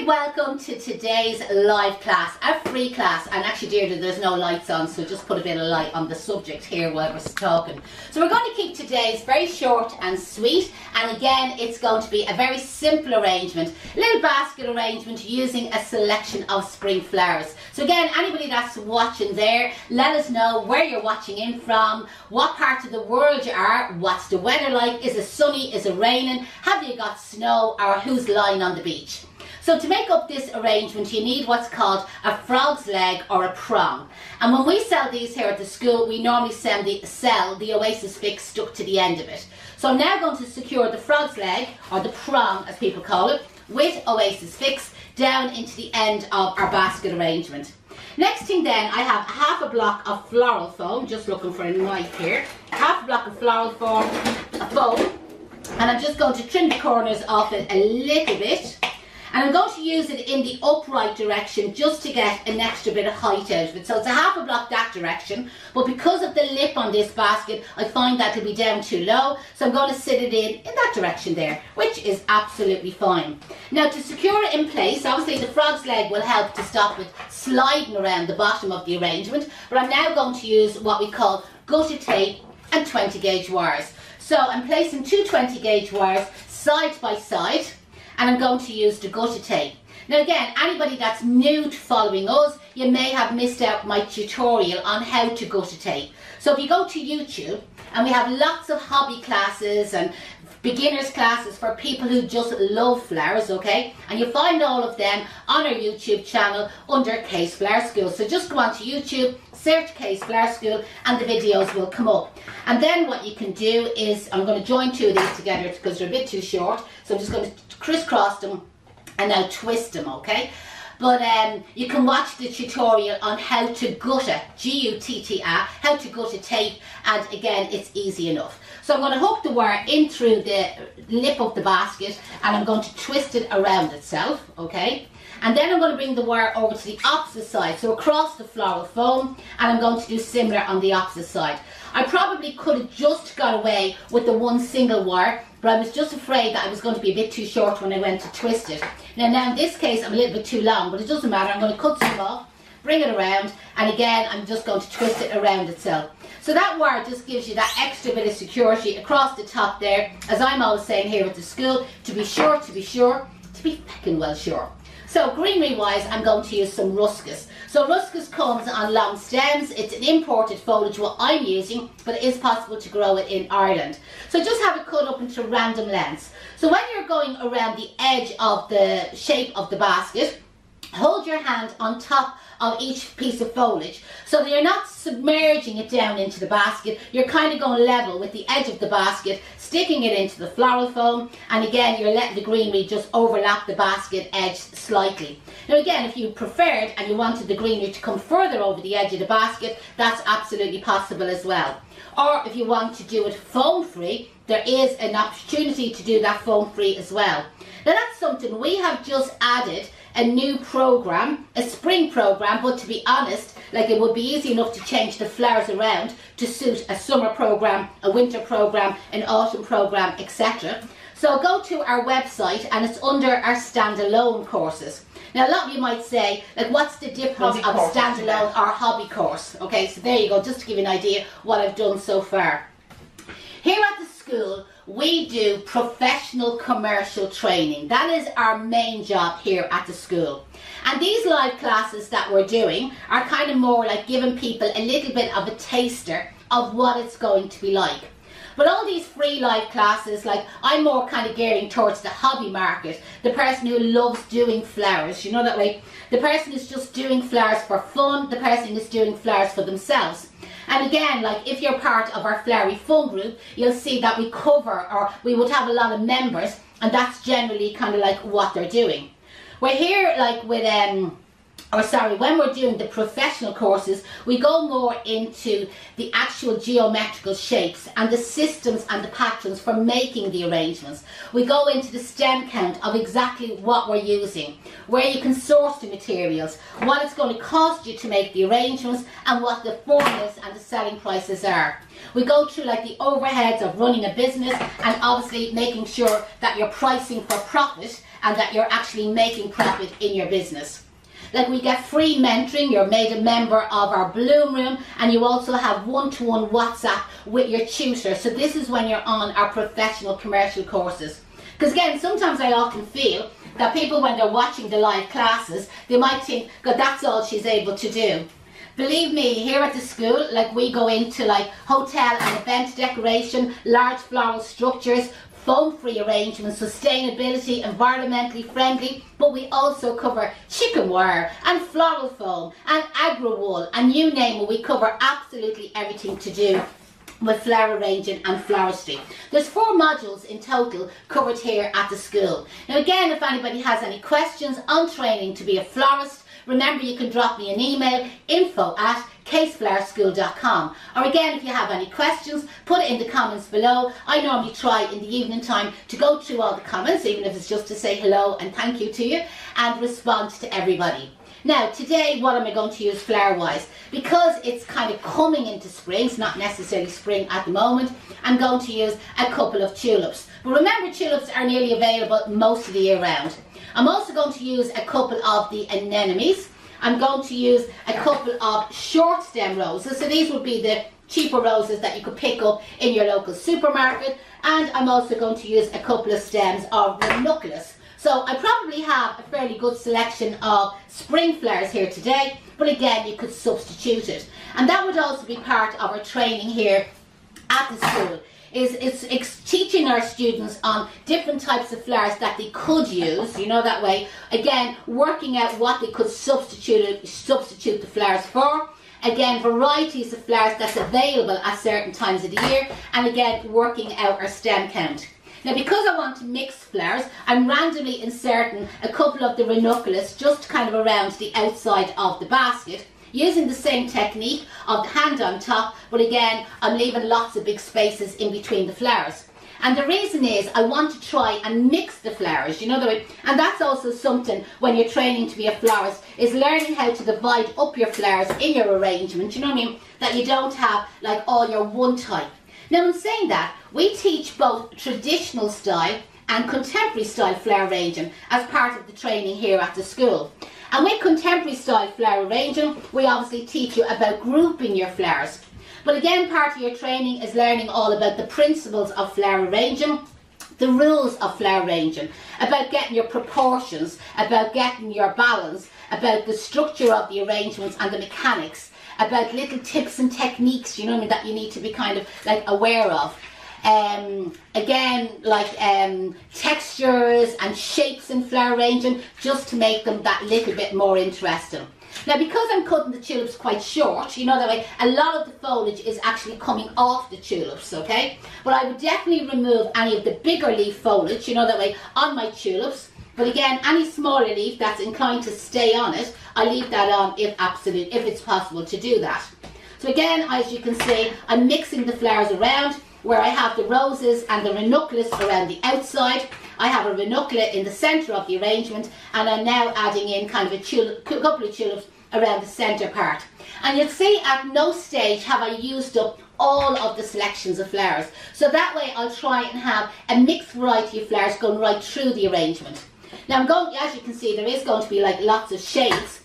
welcome to today's live class, a free class. And actually, Deirdre, there's no lights on, so just put a bit of light on the subject here while we're talking. So we're going to keep today's very short and sweet, and again it's going to be a very simple arrangement, a little basket arrangement using a selection of spring flowers. So again, anybody that's watching there, let us know where you're watching in from, what part of the world you are, what's the weather like, is it sunny, is it raining, have you got snow, or who's lying on the beach. So to make up this arrangement, you need what's called a frog's leg or a prong. And when we sell these here at the school, we normally sell the Oasis Fix stuck to the end of it. So I'm now going to secure the frog's leg, or the prong as people call it, with Oasis Fix down into the end of our basket arrangement. Next thing then, I have half a block of floral foam, just looking for a knife here, half a block of floral foam, and I'm just going to trim the corners off it a little bit. And I'm going to use it in the upright direction just to get an extra bit of height out of it. So it's a half a block that direction, but because of the lip on this basket, I find that it'll be down too low. So I'm going to sit it in that direction there, which is absolutely fine. Now to secure it in place, obviously the frog's leg will help to stop it sliding around the bottom of the arrangement, but I'm now going to use what we call gutted tape and 20 gauge wires. So I'm placing two 20 gauge wires side by side, and I'm going to use the gutted tape. Now again, anybody that's new to following us, you may have missed out my tutorial on how to gutted tape. So if you go to YouTube, and we have lots of hobby classes and beginners classes for people who just love flowers, okay? And you'll find all of them on our YouTube channel under Case Flower School. So just go onto YouTube, search Case Flower School, and the videos will come up. And then what you can do is, I'm going to join two of these together because they're a bit too short. So I'm just going to crisscross them and now twist them, okay? But you can watch the tutorial on how to gutter, G-U-T-T-A, how to gutter tape, and again, it's easy enough. So I'm going to hook the wire in through the lip of the basket, and I'm going to twist it around itself, okay? And then I'm going to bring the wire over to the opposite side, so across the floral foam, and I'm going to do similar on the opposite side. I probably could have just got away with the one single wire, but I was just afraid that I was going to be a bit too short when I went to twist it. Now in this case I'm a little bit too long, but it doesn't matter. I'm going to cut some off, bring it around, and again I'm just going to twist it around itself. So that wire just gives you that extra bit of security across the top there, as I'm always saying here at the school, to be sure, to be feckin' well sure. So greenery wise, I'm going to use some ruscus. So ruscus comes on long stems. It's an imported foliage what I'm using, but it is possible to grow it in Ireland. So just have it cut up into random lengths. So when you're going around the edge of the shape of the basket, hold your hand on top of each piece of foliage so that you're not submerging it down into the basket. You're kind of going level with the edge of the basket, sticking it into the floral foam, and again you're letting the greenery just overlap the basket edge slightly. Now again, if you preferred and you wanted the greenery to come further over the edge of the basket, that's absolutely possible as well. Or if you want to do it foam free, there is an opportunity to do that foam free as well. Now that's something we have just added, a new program, a spring program, but to be honest, like it would be easy enough to change the flowers around to suit a summer program, a winter program, an autumn program, etc. So go to our website and it's under our standalone courses. Now a lot of you might say, like, what's the difference of a standalone or hobby course? Okay, so there you go, just to give you an idea what I've done so far. Here at the school, we do professional commercial training. That is our main job here at the school. And these live classes that we're doing are kind of more like giving people a little bit of a taster of what it's going to be like. But all these free live classes, like, I'm more kind of gearing towards the hobby market, the person who loves doing flowers, you know that way, the person who's just doing flowers for fun, the person who's doing flowers for themselves. And again, like if you're part of our Flowery Fun group, you'll see that we cover, or we would have a lot of members, and that's generally kind of like what they're doing. We're here like with when we're doing the professional courses, we go more into the actual geometrical shapes and the systems and the patterns for making the arrangements. We go into the stem count of exactly what we're using, where you can source the materials, what it's going to cost you to make the arrangements, and what the formulas and the selling prices are. We go through like the overheads of running a business, and obviously making sure that you're pricing for profit and that you're actually making profit in your business. Like, we get free mentoring, you're made a member of our Bloom Room, and you also have one-to-one WhatsApp with your tutor. So this is when you're on our professional commercial courses. Because again, sometimes I often feel that people, when they're watching the live classes, they might think, God, that's all she's able to do. Believe me, here at the school, like, we go into like hotel and event decoration, large floral structures, foam-free arrangements, sustainability, environmentally friendly, but we also cover chicken wire and floral foam and agro wool, and you name it, we cover absolutely everything to do with flower arranging and floristry. There's 4 modules in total covered here at the school. Now again, if anybody has any questions on training to be a florist, remember you can drop me an email, info@caseflowerschool.com. Or again, if you have any questions, put it in the comments below. I normally try in the evening time to go through all the comments, even if it's just to say hello and thank you to you, and respond to everybody. Now today, what am I going to use flower wise? Because it's kind of coming into spring, it's not necessarily spring at the moment, I'm going to use a couple of tulips. But remember, tulips are nearly available most of the year round. I'm also going to use a couple of the anemones. I'm going to use a couple of short stem roses. So these would be the cheaper roses that you could pick up in your local supermarket. And I'm also going to use a couple of stems of ranunculus. So I probably have a fairly good selection of spring flowers here today, but again, you could substitute it. And that would also be part of our training here at the school. It's teaching our students on different types of flowers that they could use, you know, that way. Again, working out what they could substitute the flowers for. Again, varieties of flowers that's available at certain times of the year. And again, working out our stem count. Now, because I want to mix flowers, I'm randomly inserting a couple of the ranunculus just kind of around the outside of the basket, using the same technique of the hand on top, but again, I'm leaving lots of big spaces in between the flowers. And the reason is I want to try and mix the flowers, you know, the way, and that's also something when you're training to be a florist, is learning how to divide up your flowers in your arrangement, you know what I mean, that you don't have like all your one type. Now, in saying that, we teach both traditional style and contemporary style flower arranging as part of the training here at the school. And with contemporary style flower arranging, we obviously teach you about grouping your flowers. But again, part of your training is learning all about the principles of flower arranging, the rules of flower arranging, about getting your proportions, about getting your balance, about the structure of the arrangements and the mechanics, about little tips and techniques, you know what I mean, that you need to be kind of like aware of. Again, like textures and shapes in flower arranging, just to make them that little bit more interesting. Now, because I'm cutting the tulips quite short, you know that way, a lot of the foliage is actually coming off the tulips, okay? But I would definitely remove any of the bigger leaf foliage, you know that way, on my tulips. But again, any smaller leaf that's inclined to stay on it, I leave that on if it's possible to do that. So again, as you can see, I'm mixing the flowers around, where I have the roses and the ranunculus around the outside. I have a ranuncula in the centre of the arrangement, and I'm now adding in kind of a couple of tulips around the centre part. And you'll see at no stage have I used up all of the selections of flowers. So that way I'll try and have a mixed variety of flowers going right through the arrangement. Now I'm going, as you can see, there is going to be like lots of shades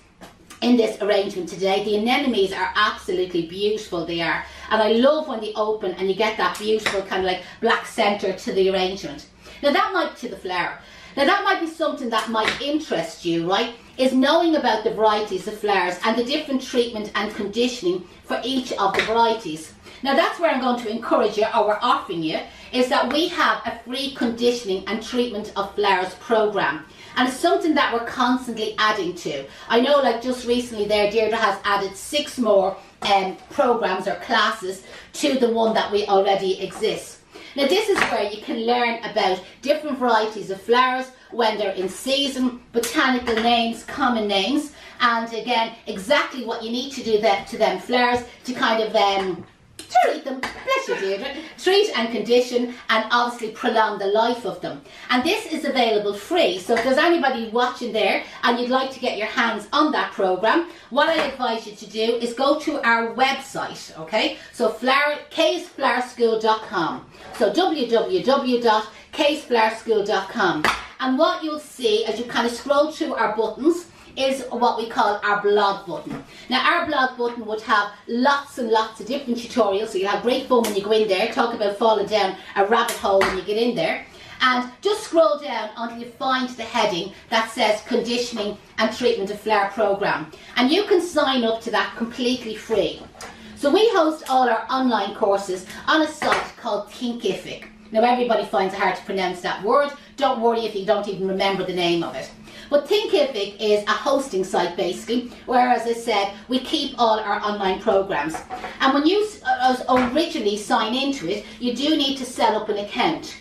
in this arrangement today. The anemones are absolutely beautiful, they are. And I love when they open and you get that beautiful kind of like black centre to the arrangement. Now that might be to the flower. Now that might be something that might interest you, right? Is knowing about the varieties of flowers and the different treatment and conditioning for each of the varieties. Now that's where I'm going to encourage you, or we're offering you, is that we have a free conditioning and treatment of flowers program. And it's something that we're constantly adding to. I know, like just recently there, Deirdre has added 6 more programs or classes to the one that we already exist. Now this is where you can learn about different varieties of flowers, when they're in season, botanical names, common names, and again, exactly what you need to do to them flowers to kind of treat them, bless you Deirdre, treat and condition, and obviously prolong the life of them. And this is available free, so if there's anybody watching there and you'd like to get your hands on that program, what I advise you to do is go to our website, okay? So caseflowerschool.com. So www.caseflowerschool.com. And what you'll see as you kind of scroll through our buttons is what we call our blog button. Now our blog button would have lots and lots of different tutorials, so you'll have great fun when you go in there, talk about falling down a rabbit hole when you get in there. And just scroll down until you find the heading that says Conditioning and Treatment of Flower Programme. And you can sign up to that completely free. So we host all our online courses on a site called Thinkific. Now everybody finds it hard to pronounce that word. Don't worry if you don't even remember the name of it. But Thinkific is a hosting site basically, where, as I said, we keep all our online programs. And when you originally sign into it, you do need to set up an account.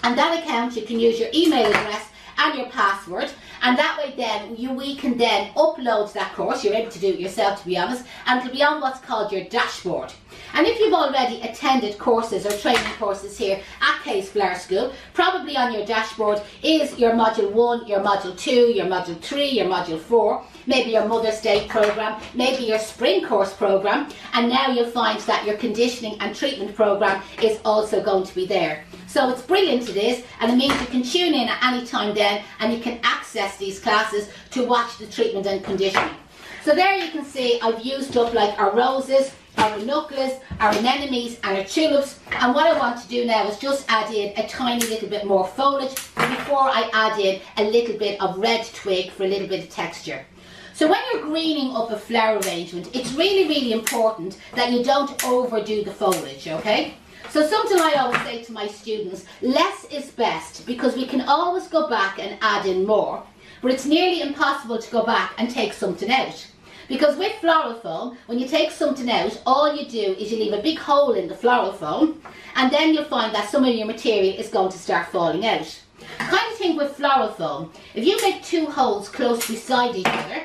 And that account, you can use your email address and your password, and that way then we can then upload that course. You're able to do it yourself, to be honest, and it'll be on what's called your dashboard. And if you've already attended courses or training courses here at Case Flower School, probably on your dashboard is your Module 1, your Module 2, your Module 3, your Module 4, maybe your Mother's Day programme, maybe your Spring Course programme, and now you'll find that your Conditioning and Treatment programme is also going to be there. So it's brilliant, it is, and it means you can tune in at any time then, and you can access these classes to watch the treatment and conditioning. So there you can see I've used up like our roses, our ranunculus, our anemones and our tulips, and what I want to do now is just add in a tiny little bit more foliage before I add in a little bit of red twig for a little bit of texture. So when you're greening up a flower arrangement, it's really, really important that you don't overdo the foliage, okay? So something I always say to my students, less is best, because we can always go back and add in more, but it's nearly impossible to go back and take something out. Because with floral foam, when you take something out, all you do is you leave a big hole in the floral foam, and then you'll find that some of your material is going to start falling out. Kind of thing with floral foam, if you make two holes close beside each other,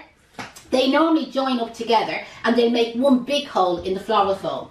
they normally join up together and they'll make one big hole in the floral foam.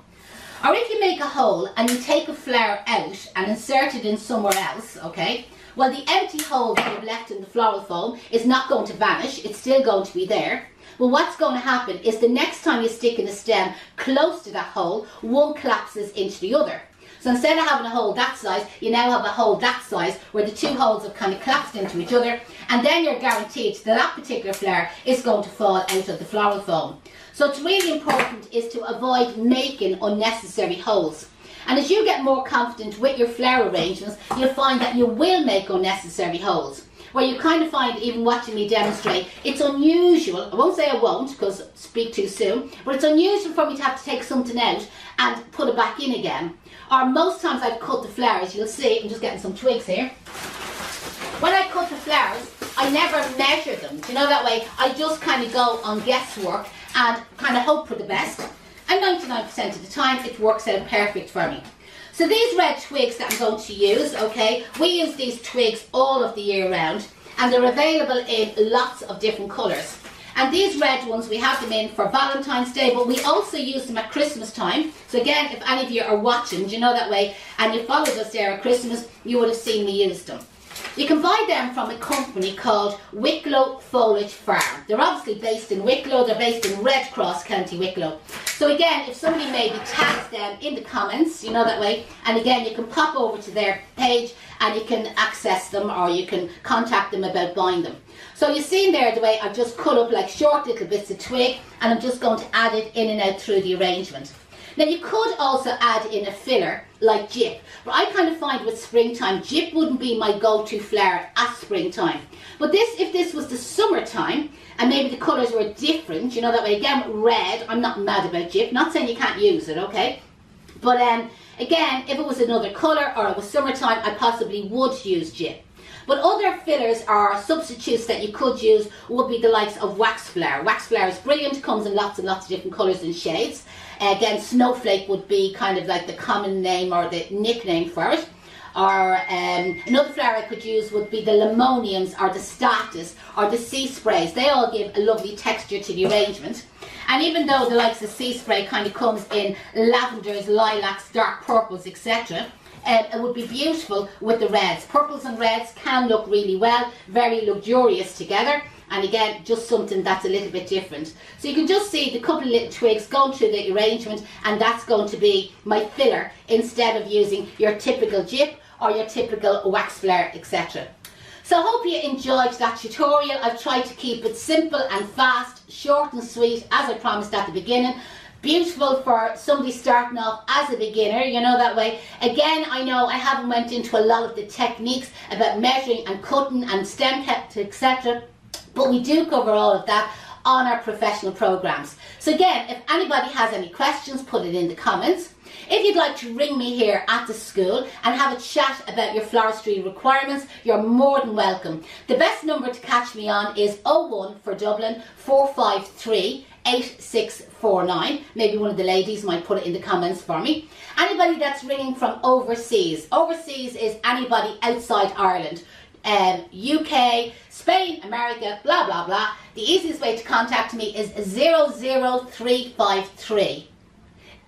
Or if you make a hole and you take a flower out and insert it in somewhere else, okay, well, the empty hole that you've left in the floral foam is not going to vanish, it's still going to be there. Well, what's going to happen is the next time you stick in a stem close to that hole, one collapses into the other. So instead of having a hole that size, you now have a hole that size where the two holes have kind of collapsed into each other, and then you're guaranteed that that particular flower is going to fall out of the floral foam. So it's really important is to avoid making unnecessary holes. And as you get more confident with your flower arrangements, you'll find that you will make unnecessary holes. Where you kind of find, even watching me demonstrate, it's unusual, I won't say I won't because speak too soon, but it's unusual for me to have to take something out and put it back in again. Or most times I've cut the flowers, you'll see, I'm just getting some twigs here. When I cut the flowers, I never measure them. Do you know, that way I just kind of go on guesswork and kind of hope for the best. And 99% of the time it works out perfect for me. So these red twigs that I'm going to use, okay, we use these twigs all of the year round, and they're available in lots of different colours. And these red ones, we have them in for Valentine's Day, but we also use them at Christmas time. So again, if any of you are watching, do you know, that way, and you followed us there at Christmas, you would have seen me use them. You can buy them from a company called Wicklow Foliage Farm. They're obviously based in Wicklow, they're based in Red Cross, County Wicklow. So again, if somebody maybe tags them in the comments, you know, that way, and again, you can pop over to their page and you can access them, or you can contact them about buying them. So you've seen there the way I've just cut up like short little bits of twig, and I'm just going to add it in and out through the arrangement. Now you could also add in a filler like gyp, but I kind of find with springtime, gyp wouldn't be my go-to flower at springtime. But this, if this was the summertime, and maybe the colours were different, you know, that way, again, red, I'm not mad about gyp, not saying you can't use it, okay? But again, if it was another colour or it was summertime, I possibly would use gyp. But other fillers or substitutes that you could use would be the likes of wax flower. Wax flower is brilliant, comes in lots and lots of different colours and shades. Again, snowflake would be kind of like the common name or the nickname for it. Or another flower I could use would be the limoniums or the statice or the sea sprays. They all give a lovely texture to the arrangement. And even though the likes of sea spray kind of comes in lavenders, lilacs, dark purples, etc., it would be beautiful with the reds. Purples and reds can look really well, very luxurious together. And again, just something that's a little bit different. So you can just see the couple of little twigs going through the arrangement, and that's going to be my filler instead of using your typical gyp or your typical wax flower, etc. So I hope you enjoyed that tutorial. I've tried to keep it simple and fast, short and sweet, as I promised at the beginning. Beautiful for somebody starting off as a beginner, you know, that way. Again, I know I haven't went into a lot of the techniques about measuring and cutting and stem cut, etc. But we do cover all of that on our professional programs. So again, if anybody has any questions, put it in the comments. If you'd like to ring me here at the school and have a chat about your floristry requirements, you're more than welcome. The best number to catch me on is 01 for Dublin 453 8649. Maybe one of the ladies might put it in the comments for me. Anybody that's ringing from overseas. Overseas is anybody outside Ireland. UK, Spain, America, blah blah blah. The easiest way to contact me is 00353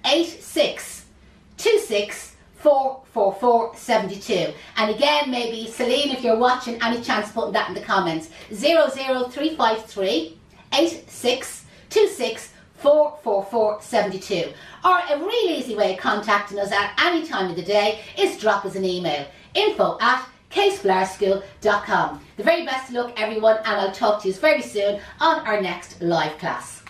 8626 44472. And again, maybe Celine, if you're watching, any chance putting that in the comments. 00353 8626 44472. Or a really easy way of contacting us at any time of the day is drop us an email. info@caseflowerschool.com. The very best of luck, everyone, and I'll talk to you very soon on our next live class.